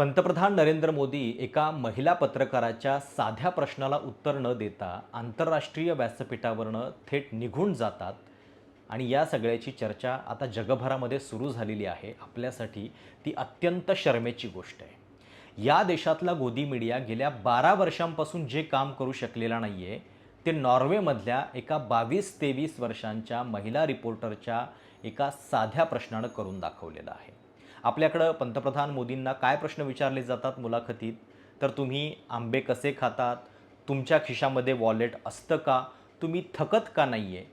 पंतप्रधान नरेंद्र मोदी एका महिला पत्रकाराच्या साध्या प्रश्नाला उत्तर न देता आंतरराष्ट्रीय व्यासपीठावरनं थेट निघून जातात आणि या सगळ्याची चर्चा आता जगभरामध्ये सुरू झालेली आहे. आपल्यासाठी ती अत्यंत शरमेची गोष्ट आहे. या देशातला गोदी मीडिया गेल्या 12 वर्षांपासून जे काम करू शकलेला नाही आहे, ते नॉर्वेमधल्या एका 22-23 वर्षांच्या महिला रिपोर्टरच्या एका साध्या प्रश्नानं करून दाखवलेलं आहे. आपल्याकडं पंतप्रधान मोदींना काय प्रश्न विचारले जातात मुलाखतीत? तर तुम्ही आंबे कसे खातात? तुमच्या खिशामध्ये वॉलेट असतं का? तुम्ही थकत का नाही आहे?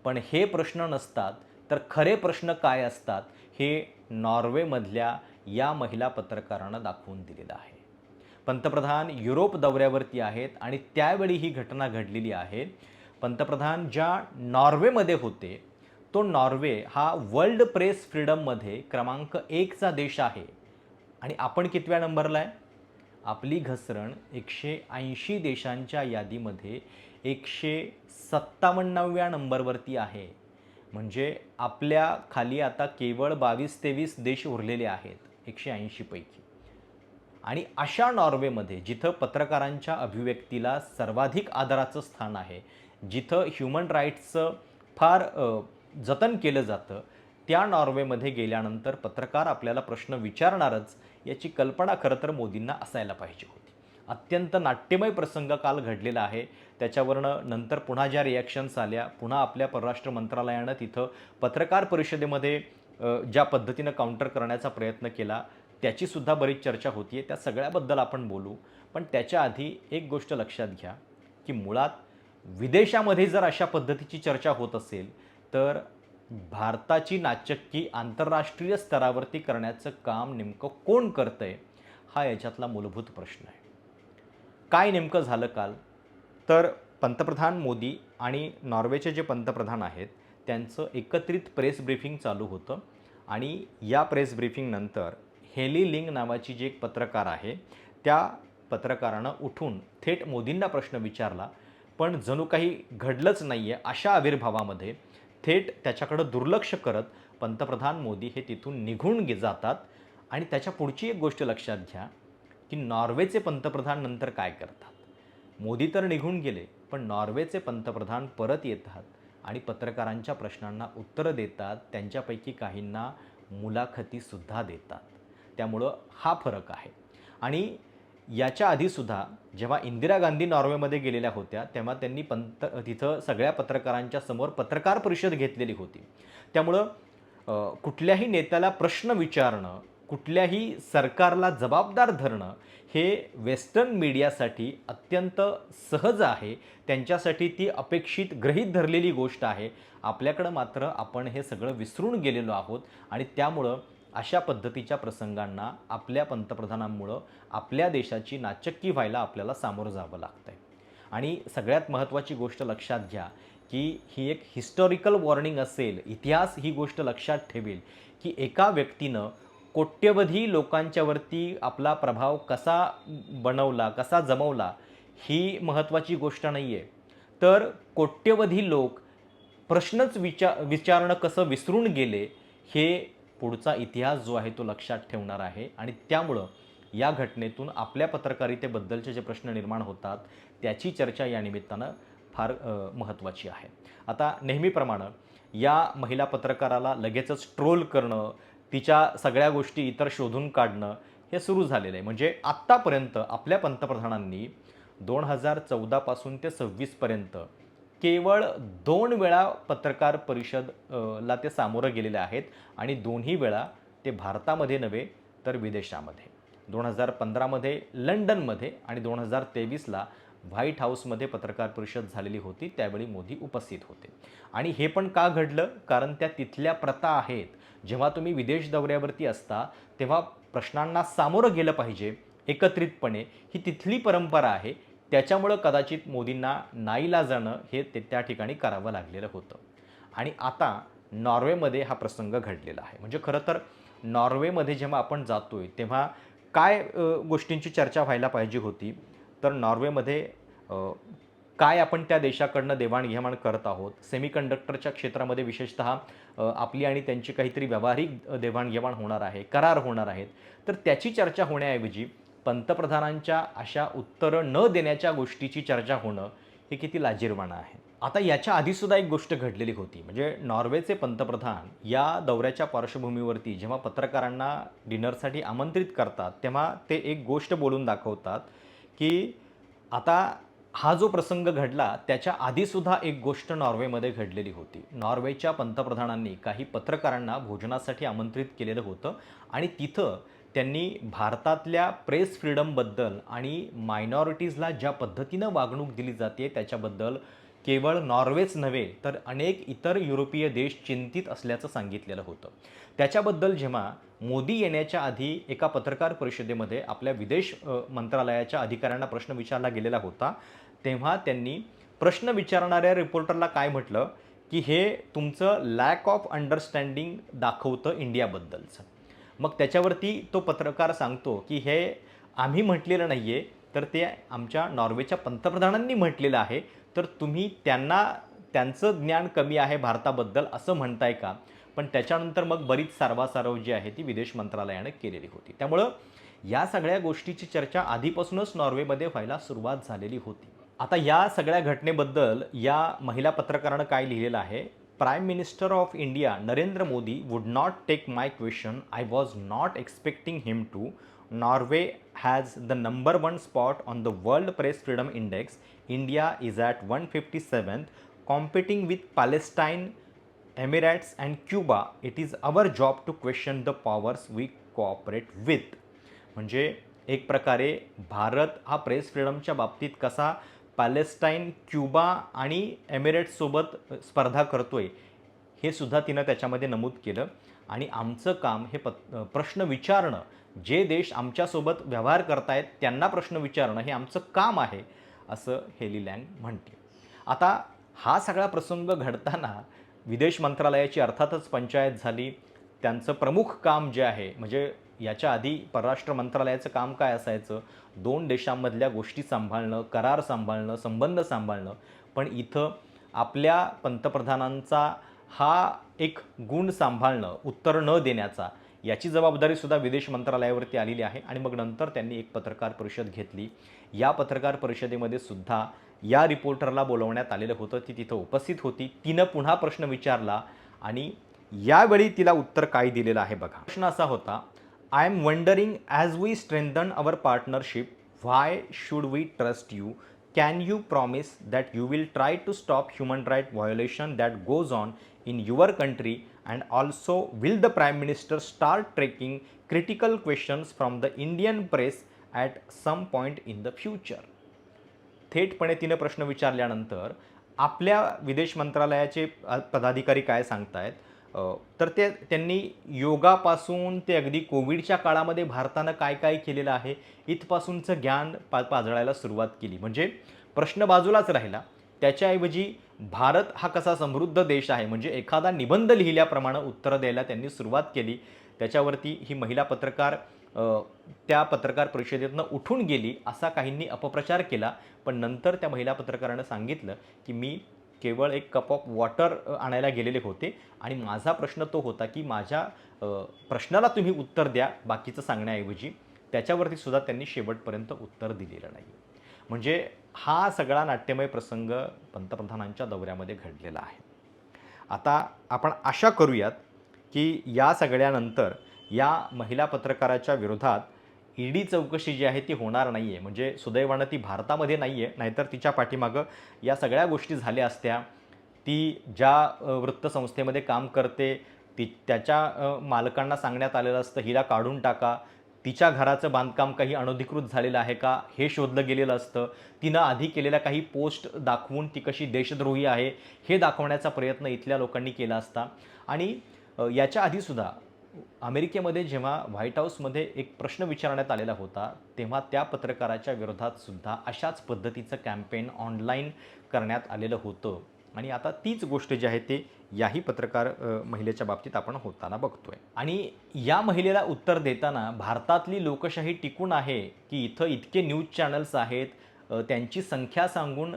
पण हे प्रश्न नसतात, तर खरे प्रश्न काय असतात? हे नॉर्वेमधल्या या महिला पत्रकारानं दाखवून दिलेलं आहे. पंतप्रधान युरोप दौऱ्यावरती आहेत आणि त्यावेळी ही घटना घडलेली आहे. पंतप्रधान ज्या नॉर्वेमध्ये होते, तो नॉर्वे हा वर्ल्ड प्रेस फ्रीडममध्ये क्रमांक 1 चा देश आहे. आणि आपण कितव्या नंबरला आहे? आपली घसरण 180 देशांच्या यादीमध्ये 157व्या नंबरवरती आहे. म्हणजे आपल्या खाली आता केवळ 22-23 देश उरलेले आहेत 180 पैकी. आणि अशा नॉर्वेमध्ये जिथं पत्रकारांच्या अभिव्यक्तीला सर्वाधिक आदराचं स्थान आहे, जिथं ह्युमन राईट्सचं फार जतन केलं जातं, त्या नॉर्वेमध्ये गेल्यानंतर पत्रकार आपल्याला प्रश्न विचारणारच याची कल्पना खरं तर मोदींना असायला पाहिजे होती. अत्यंत नाट्यमय प्रसंग काल घडलेला आहे. त्याच्यावरनं नंतर पुन्हा ज्या रिॲक्शन्स आल्या, पुन्हा आपल्या परराष्ट्र मंत्रालयानं तिथं पत्रकार परिषदेमध्ये ज्या पद्धतीनं काउंटर करण्याचा प्रयत्न केला, त्याचीसुद्धा बरीच चर्चा होती आहे. त्या सगळ्याबद्दल आपण बोलू. पण त्याच्या आधी एक गोष्ट लक्षात घ्या, की मुळात विदेशामध्ये जर अशा पद्धतीची चर्चा होत असेल, तर भारताची नाचक्की आंतरराष्ट्रीय स्तरावरती करण्याचं काम नेमकं कोण करतंय? हा याच्यातला मूलभूत प्रश्न आहे. काय नेमकं झालं काल? तर पंतप्रधान मोदी आणि नॉर्वेचे जे पंतप्रधान आहेत, त्यांचं एकत्रित प्रेस ब्रीफिंग चालू होतं आणि या प्रेस ब्रीफिंगनंतर हेली लिंग नावाची जी एक पत्रकार आहे, त्या पत्रकारानं उठून थेट मोदींना प्रश्न विचारला. पण जणू काही घडलंच नाही आहे अशा आविर्भावामध्ये थेट त्याच्याकडं दुर्लक्ष करत पंतप्रधान मोदी हे तिथून निघून जातात. आणि त्याच्या पुढची एक गोष्ट लक्षात घ्या, की नॉर्वेचे पंतप्रधान नंतर काय करतात? मोदी तर निघून गेले, पण नॉर्वेचे पंतप्रधान परत येतात आणि पत्रकारांच्या प्रश्नांना उत्तरं देतात. त्यांच्यापैकी काहींना मुलाखतीसुद्धा देतात. त्यामुळं हा फरक आहे. आणि याच्या आधीसुद्धा जेव्हा इंदिरा गांधी नॉर्वेमध्ये गेलेल्या होत्या, तेव्हा त्यांनी तिथं सगळ्या पत्रकारांच्या समोर पत्रकार परिषद घेतलेली होती. त्यामुळं कुठल्याही नेत्याला प्रश्न विचारणं, कुठल्याही सरकारला जबाबदार धरणं हे वेस्टर्न मीडियासाठी अत्यंत सहज आहे. त्यांच्यासाठी ती अपेक्षित गृहीत धरलेली गोष्ट आहे. आपल्याकडं मात्र आपण हे सगळं विसरून गेलेलो आहोत आणि त्यामुळं अशा पद्धतीच्या प्रसंगांना आपल्या पंतप्रधानांमुळं आपल्या देशाची नाचक्की व्हायला आपल्याला सामोरं जावं लागतंय. आणि सगळ्यात महत्त्वाची गोष्ट लक्षात घ्या, की ही एक हिस्टॉरिकल वॉर्निंग असेल. इतिहास ही गोष्ट लक्षात ठेवेल, की एका व्यक्तीनं कोट्यवधी लोकांच्यावरती आपला प्रभाव कसा बनवला, कसा जमवला, ही महत्त्वाची गोष्ट नाही आहे. तर कोट्यवधी लोक प्रश्नच विचारणं कसं विसरून गेले, हे पुढचा इतिहास जो आहे तो लक्षात ठेवणार आहे. आणि त्यामुळं या घटनेतून आपल्या पत्रकारितेबद्दलचे जे प्रश्न निर्माण होतात, त्याची चर्चा या निमित्तानं फार महत्त्वाची आहे. आता नेहमीप्रमाणे या महिला पत्रकाराला लगेचच ट्रोल करणं, तिच्या सगळ्या गोष्टी इतर शोधून काढणं हे सुरू झालेलं आहे. म्हणजे आत्तापर्यंत आपल्या पंतप्रधानांनी 2014 पासून ते 26 पर्यंत केवळ 2 वेळा पत्रकार परिषद ला ते सामोरं गेलेले आहेत आणि दोन्ही वेळा ते भारतामध्ये नव्हे तर विदेशामध्ये. 2015 मध्ये लंडनमध्ये आणि 2023ला व्हाईट हाऊसमध्ये पत्रकार परिषद झालेली होती. त्यावेळी मोदी उपस्थित होते. आणि हे पण का घडलं? कारण त्या तिथल्या प्रथा आहेत. जेव्हा तुम्ही विदेश दौऱ्यावरती असता, तेव्हा प्रश्नांना सामोरं गेलं पाहिजे एकत्रितपणे. ही तिथली परंपरा आहे. त्याच्यामुळं कदाचित मोदींना नाईलाजानं हे त्या ठिकाणी करावं लागलेलं होतं. आणि आता नॉर्वेमध्ये हा प्रसंग घडलेला आहे. म्हणजे खरं तर नॉर्वेमध्ये जेव्हा आपण जातोय, तेव्हा काय गोष्टींची चर्चा व्हायला पाहिजे होती? तर नॉर्वेमध्ये काय आपण त्या देशाकडनं देवाणघेवाण करत आहोत, सेमीकंडक्टरच्या क्षेत्रामध्ये विशेषतः आपली आणि त्यांची काहीतरी व्यावहारिक देवाणघेवाण होणार आहे, करार होणार आहेत, तर त्याची चर्चा होण्याऐवजी पंतप्रधानांच्या अशा उत्तरं न देण्याच्या गोष्टीची चर्चा होणं हे किती लाजिरवाणं आहे. आता याच्या आधीसुद्धा एक गोष्ट घडलेली होती. म्हणजे नॉर्वेचे पंतप्रधान या दौऱ्याच्या पार्श्वभूमीवरती जेव्हा पत्रकारांना डिनरसाठी आमंत्रित करतात, तेव्हा ते एक गोष्ट बोलून दाखवतात, की आता हा जो प्रसंग घडला त्याच्या आधीसुद्धा एक गोष्ट नॉर्वेमध्ये घडलेली होती. नॉर्वेच्या पंतप्रधानांनी काही पत्रकारांना भोजनासाठी आमंत्रित केलेलं होतं आणि तिथं त्यांनी भारतातल्या प्रेस फ्रीडमबद्दल आणि मायनॉरिटीजला ज्या पद्धतीनं वागणूक दिली जाते त्याच्याबद्दल केवळ नॉर्वेच नव्हे तर अनेक इतर युरोपीय देश चिंतित असल्याचं सांगितलेलं होतं. त्याच्याबद्दल जेव्हा मोदी येण्याच्या आधी एका पत्रकार परिषदेमध्ये आपल्या विदेश मंत्रालयाच्या अधिकाऱ्यांना प्रश्न विचारला गेलेला होता, तेव्हा त्यांनी प्रश्न विचारणाऱ्या रिपोर्टरला काय म्हटलं, की हे तुमचं लॅक ऑफ अंडरस्टँडिंग दाखवतं इंडियाबद्दलचं. मग त्याच्यावरती तो पत्रकार सांगतो, की हे आम्ही म्हटलेलं नाही आहे, तर ते आमच्या नॉर्वेच्या पंतप्रधानांनी म्हटलेलं आहे, तर तुम्ही त्यांना त्यांचं ज्ञान कमी आहे भारताबद्दल असं म्हणताय का? पण त्याच्यानंतर मग बरीच सारवासारव जी आहे ती विदेश मंत्रालयानं केलेली होती. त्यामुळं या सगळ्या गोष्टीची चर्चा आधीपासूनच नॉर्वेमध्ये व्हायला सुरुवात झालेली होती. आता या सगळ्या घटनेबद्दल या महिला पत्रकारानं काय लिहिलेलं आहे, prime minister of India Narendra Modi would not take my question. I was not expecting him to. Norway has the number 1 spot on the World Press Freedom Index. India is at 157th, competing with Palestine, Emirates and Cuba. It is our job to question the powers we cooperate with. म्हणजे एक प्रकारे भारत हा press फ्रीडमच्या बाबतीत कसा Palestine, Cuba आणि एमिरेट्ससोबत स्पर्धा करतोय हे सुद्धा तिनं त्याच्यामध्ये नमूद केलं. आणि आमचं काम हे प्रश्न विचारणं, जे देश आमच्यासोबत व्यवहार करतायत त्यांना प्रश्न विचारणं हे आमचं काम आहे, असं हेली लँग म्हणते. आता हा सगळा प्रसंग घडताना विदेश मंत्रालयाची अर्थातच पंचायत झाली. त्यांचं प्रमुख काम जे आहे, म्हणजे याच्या आधी परराष्ट्र मंत्रालयाचं काम काय असायचं, 2 देशांमधल्या गोष्टी सांभाळणं, करार सांभाळणं, संबंध सांभाळणं. पण इथं आपल्या पंतप्रधानांचा हा एक गुण सांभाळणं, उत्तर न देण्याचा, याची जबाबदारीसुद्धा विदेश मंत्रालयावरती आलेली आहे. आणि मग नंतर त्यांनी एक पत्रकार परिषद घेतली. या पत्रकार परिषदेमध्ये सुद्धा या रिपोर्टरला बोलवण्यात आलेलं होतं. ती तिथं उपस्थित होती. तिनं पुन्हा प्रश्न विचारला आणि यावेळी तिला उत्तर काय दिलेलं आहे बघा. प्रश्न असा होता, I am wondering as we strengthen our partnership why should we trust you. Can you promise that you will try to stop human right violation that goes on in your country, and also will the Prime Minister start taking critical questions from the Indian press at some point in the future? थेटपणे तिने प्रश्न विचारल्यानंतर आपल्या विदेश मंत्रालयाचे पदाधिकारी काय सांगतायत, तर त्यांनी योगापासून ते अगदी कोविडच्या काळामध्ये भारतानं काय काय केलेलं आहे इथपासूनचं ज्ञान पाजळायला सुरुवात केली. म्हणजे प्रश्न बाजूलाच राहिला. त्याच्याऐवजी भारत हा कसा समृद्ध देश आहे, म्हणजे एखादा निबंध लिहिल्याप्रमाणे उत्तरं द्यायला त्यांनी सुरुवात केली. त्याच्यावरती ही महिला पत्रकार त्या पत्रकार परिषदेतनं उठून गेली असा काहींनी अपप्रचार केला. पण नंतर त्या महिला पत्रकारानं सांगितलं, की मी केवळ एक कप ऑफ वॉटर आणायला गेलेले होते आणि माझा प्रश्न तो होता, की माझ्या प्रश्नाला तुम्ही उत्तर द्या बाकीचं सांगण्याऐवजी. त्याच्यावरती सुद्धा त्यांनी शेवटपर्यंत उत्तर दिलेलं नाही. म्हणजे हा सगळा नाट्यमय प्रसंग पंतप्रधानांच्या दौऱ्यामध्ये घडलेला आहे. आता आपण आशा करूयात, की या सगळ्यानंतर या महिला पत्रकाराच्या विरोधात ईडी चौकशी जी आहे ती होणार नाही आहे. म्हणजे सुदैवानं ती भारतामध्ये नाही आहे, नाहीतर तिच्या पाठीमागं या सगळ्या गोष्टी झाल्या असत्या. ती ज्या वृत्तसंस्थेमध्ये काम करते त्याच्या मालकांना सांगण्यात आलेलं असतं, हिला काढून टाका. तिच्या घराचं बांधकाम काही अनधिकृत झालेलं आहे का हे शोधलं गेलेलं असतं. तिनं आधी केलेल्या काही पोस्ट दाखवून ती कशी देशद्रोही आहे हे दाखवण्याचा प्रयत्न इथल्या लोकांनी केला असता. आणि याच्या आधीसुद्धा अमेरिकेमध्ये जेव्हा व्हाईट हाऊसमध्ये एक प्रश्न विचारण्यात आलेला होता, तेव्हा त्या पत्रकाराच्या विरोधात सुद्धा अशाच पद्धतीचं कॅम्पेन ऑनलाईन करण्यात आलेलं होतं. आणि आता तीच गोष्ट जी आहे ते याही पत्रकार महिलेच्या बाबतीत आपण होताना बघतोय. आणि या महिलेला उत्तर देताना भारतातली लोकशाही टिकून आहे की इथं इतके न्यूज चॅनल्स आहेत, त्यांची संख्या सांगून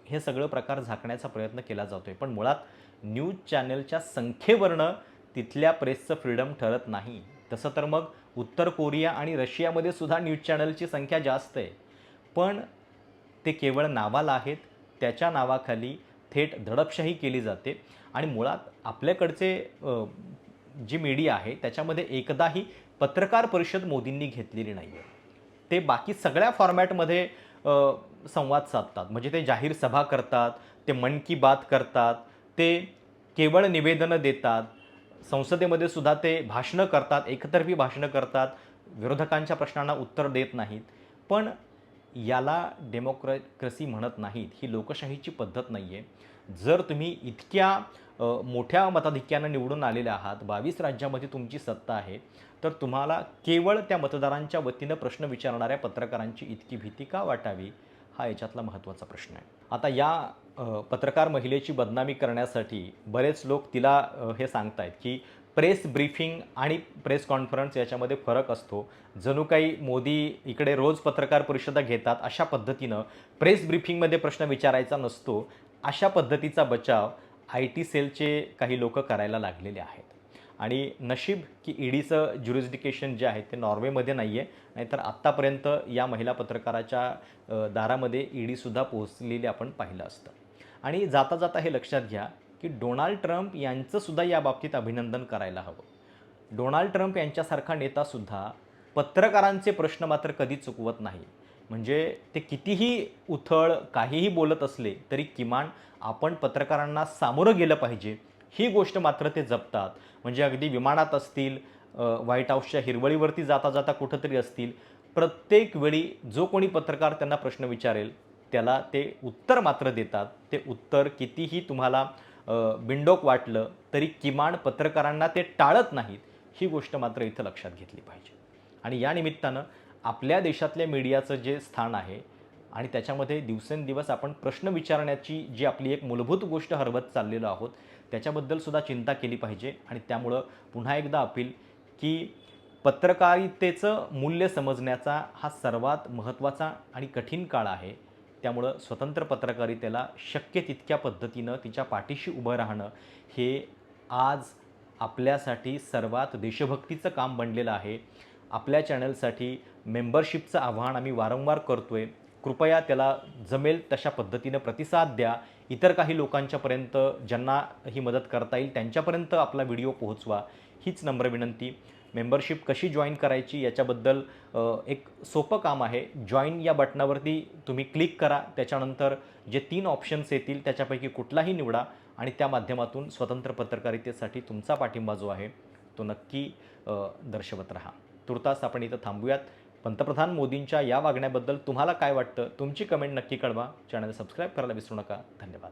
हे सगळं प्रकार झाकण्याचा प्रयत्न केला जातोय. पण मुळात न्यूज चॅनलच्या संख्येवरनं तिथल्या प्रेसचं फ्रीडम ठरत नाही. तसं तर मग उत्तर कोरिया आणि रशियामध्ये सुद्धा न्यूज चॅनलची संख्या जास्त आहे. पण ते केवळ नावाला आहेत. त्याच्या नावाखाली थेट दडपशाही केली जाते आणि मुळात आपल्याकडचे जी मीडिया आहे त्याच्यामध्ये एकदाही पत्रकार परिषद मोदींनी घेतलेली नाही आहे. ते बाकी सगळ्या फॉर्मॅटमध्ये संवाद साधतात. म्हणजे ते जाहीर सभा करतात, ते मन की बात करतात, ते केवळ निवेदनं देतात. संसदेमध्ये सुद्धा ते भाषणं करतात, एकतर्फी भाषणं करतात, विरोधकांच्या प्रश्नांना उत्तर देत नाहीत. पण याला डेमोक्रेसी म्हणत नाहीत. ही लोकशाहीची पद्धत नाही आहे. जर तुम्ही इतक्या मोठ्या मताधिक्यानं निवडून आलेले आहात, 22 राज्यामध्ये तुमची सत्ता आहे, तर तुम्हाला केवळ त्या मतदारांच्या वतीनं प्रश्न विचारणाऱ्या पत्रकारांची इतकी भीती का वाटावी? हा याच्यातला महत्त्वाचा प्रश्न आहे. आता या पत्रकार महिलेची बदनामी करण्यासाठी बरेच लोक तिला हे सांगतायत की प्रेस ब्रीफिंग आणि प्रेस कॉन्फरन्स याच्यामध्ये फरक असतो. जणू काही मोदी इकडे रोज पत्रकार परिषदा घेतात, अशा पद्धतीनं प्रेस ब्रीफिंगमध्ये प्रश्न विचारायचा नसतो. अशा पद्धतीचा बचाव IT सेलचे काही लोक करायला लागलेले आहेत. आणि नशीब की ईडीचं ज्युरिस्डिकेशन जे आहे ते नॉर्वेमध्ये नाही आहे, नाहीतर आत्तापर्यंत या महिला पत्रकाराच्या दारामध्ये ईडीसुद्धा पोहोचलेली आपण पाहिलं असतं. आणि जाता जाता हे लक्षात घ्या की डोनाल्ड ट्रम्प यांचंसुद्धा या बाबतीत अभिनंदन करायला हवं. डोनाल्ड ट्रम्प यांच्यासारखा नेतासुद्धा पत्रकारांचे प्रश्न मात्र कधी चुकवत नाही. म्हणजे ते कितीही उथळ काहीही बोलत असले तरी किमान आपण पत्रकारांना सामोरं गेलं पाहिजे ही गोष्ट मात्र ते जपतात. म्हणजे अगदी विमानात असतील, व्हाईट हाऊसच्या हिरवळीवरती जाता जाता कुठंतरी असतील, प्रत्येक वेळी जो कोणी पत्रकार त्यांना प्रश्न विचारेल त्याला ते उत्तर मात्र देतात. ते उत्तर कितीही तुम्हाला बिनडोक वाटलं तरी किमान पत्रकारांना ते टाळत नाहीत. ही गोष्ट मात्र इथं लक्षात घेतली पाहिजे. आणि या निमित्तानं आपल्या देशातल्या मीडियाचं जे स्थान आहे आणि त्याच्यामध्ये दिवसेंदिवस आपण प्रश्न विचारण्याची जी आपली एक मूलभूत गोष्ट हरवत चाललेलो आहोत, त्याच्याबद्दल सुद्धा चिंता केली पाहिजे. आणि त्यामुळं पुन्हा एकदा अपील की पत्रकारितेचं मूल्य समजण्याचा हा सर्वात महत्त्वाचा आणि कठीण काळ आहे. त्यामुळं स्वतंत्र पत्रकारितेला शक्य तितक्या पद्धतीनं तिच्या पाठीशी उभं राहणं हे आज आपल्यासाठी सर्वात देशभक्तीचं काम बनलेलं आहे. आपल्या चॅनलसाठी मेंबरशिपचं आवाहन आम्ही वारंवार करतोय. कृपया त्याला जमेल तशा पद्धतीनं प्रतिसाद द्या. इतर काही लोकांच्यापर्यंत ज्यांना ही मदत करता येईल त्यांच्यापर्यंत आपला व्हिडिओ पोहोचवा, हीच नम्र विनंती. मेंबरशिप कशी जॉईन करायची याच्याबद्दल एक सोपं काम आहे. जॉईन या बटनावरती तुम्ही क्लिक करा. त्याच्यानंतर जे 3 ऑप्शन्स येतील त्याच्यापैकी कुठलाही निवडा आणि त्या माध्यमातून स्वतंत्र पत्रकारितेसाठी तुमचा पाठिंबा जो आहे तो नक्की दर्शवत राहा. तुर्तास आपण इथं थांबूयात. पंतप्रधान मोदींच्या या वागण्याबद्दल तुम्हाला काय वाटतं? तुमची कमेंट नक्की कळवा. चॅनल सबस्क्राईब करायला विसरू नका. धन्यवाद.